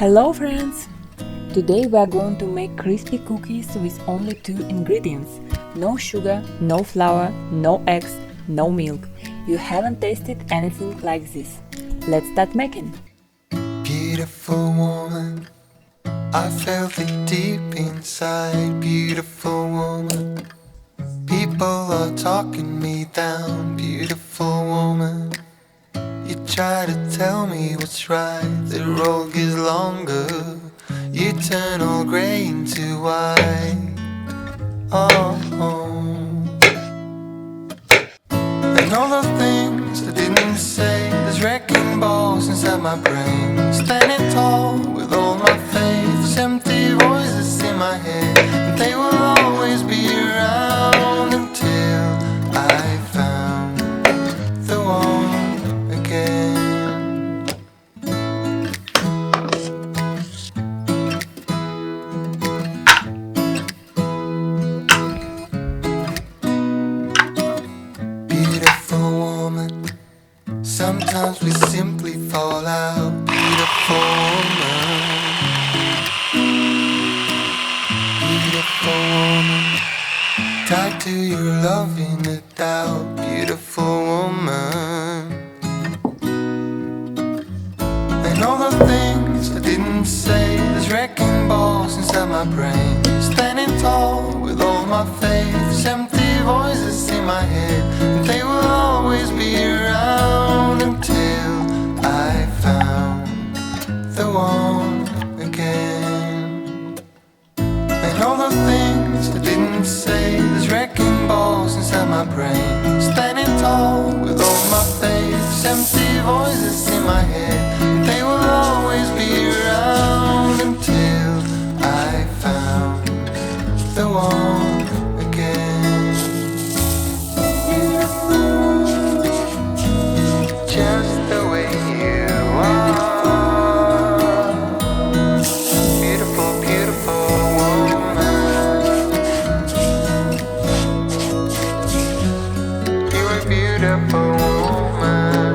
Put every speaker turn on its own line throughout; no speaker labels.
Hello friends! Today we are going to make crispy cookies with only 2 ingredients. No sugar, no flour, no eggs, no milk. You haven't tasted anything like this. Let's start making.
Beautiful woman, I felt it deep inside. Beautiful woman, people are talking me down. Beautiful woman, you try to tell me what's right. The road gets longer, you turn all grey into white. Oh, and all the things I didn't say, there's wrecking balls inside my brain. Standing tall with all my faith, there's empty voices in my head, and they will always be around until I found the one again. Beautiful woman, sometimes we simply fall out. Beautiful woman, beautiful woman, tied to your love in the doubt. Beautiful woman, and all the things I didn't say, there's wrecking balls inside my brain. Standing tall with all my faith, there's empty voices in my head, and they will always be around until I found the one again. And all the things I didn't say, there's wrecking balls inside my brain. Standing tall with all my faith, there's empty voices in my head, and they will always be around until I found the one again. Just the way you are, beautiful, beautiful woman. You are beautiful woman.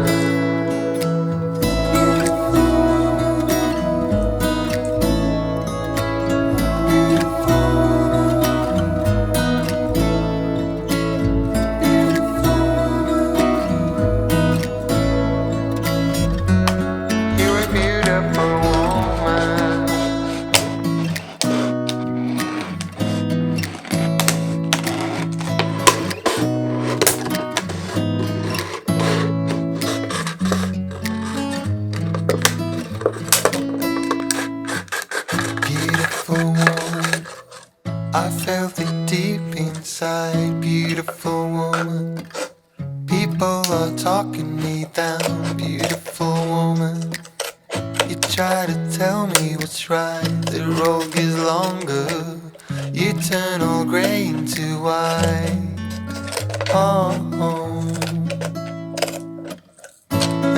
You are beautiful woman. Beautiful woman, I felt it deep inside. Beautiful woman, people are talking me down. Beautiful woman, you try to tell me what's right. The road gets longer, you turn all grey into white. Oh,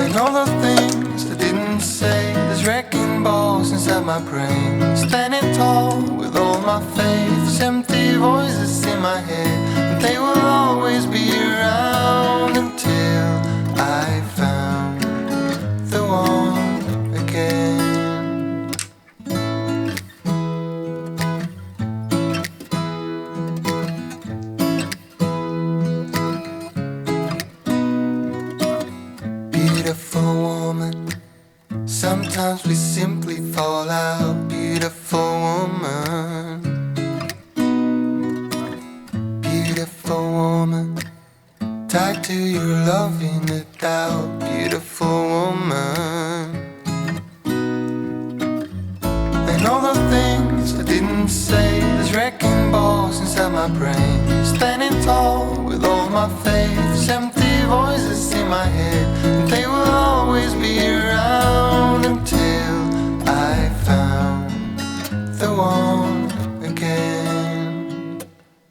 and all the things I didn't say, there's wrecking balls inside my brain. Standing tall with all my faith, there's empty voices in my head, and they will always be around until I found the one again. Beautiful woman, sometimes we simply fall out. Beautiful woman, beautiful woman, tied to your love in the doubt. Beautiful woman, and all the things I didn't say, there's wrecking balls inside my brain. Standing tall with all my faith, there's empty voices in my head, and they will always be around until I found the one again.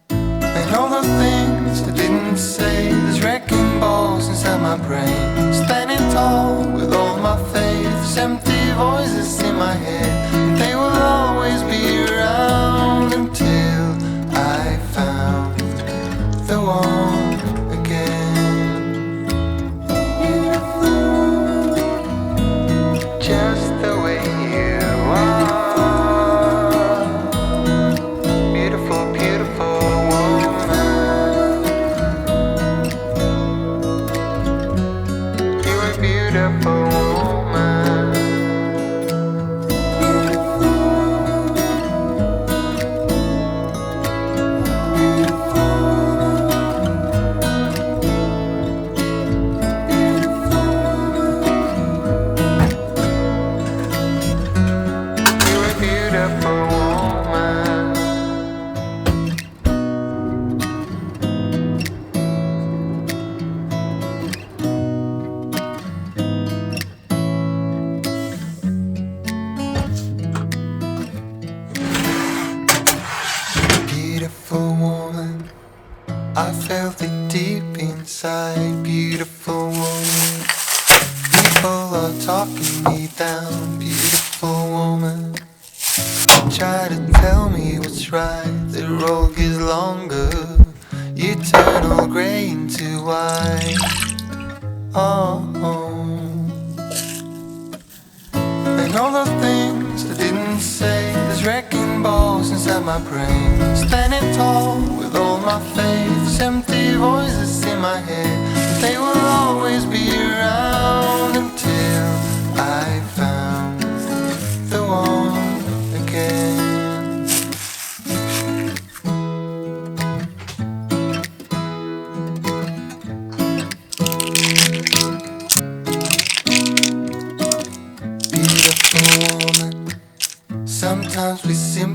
And all the things I didn't say, there's wrecking balls inside my brain. Standing tall with all my faith, there's empty voices in my head, and they will always be around until I found the one again. Just the way you are. inside, beautiful woman. People are talking me down, beautiful woman. Try to tell me what's right, the road gets longer. You turn all grey into white. Oh, and all the things I didn't say, there's wrecking balls inside my brain. Standing tall with all my faith, empty voices in my head. They will always be around until I found the one again. Beautiful woman, sometimes we seem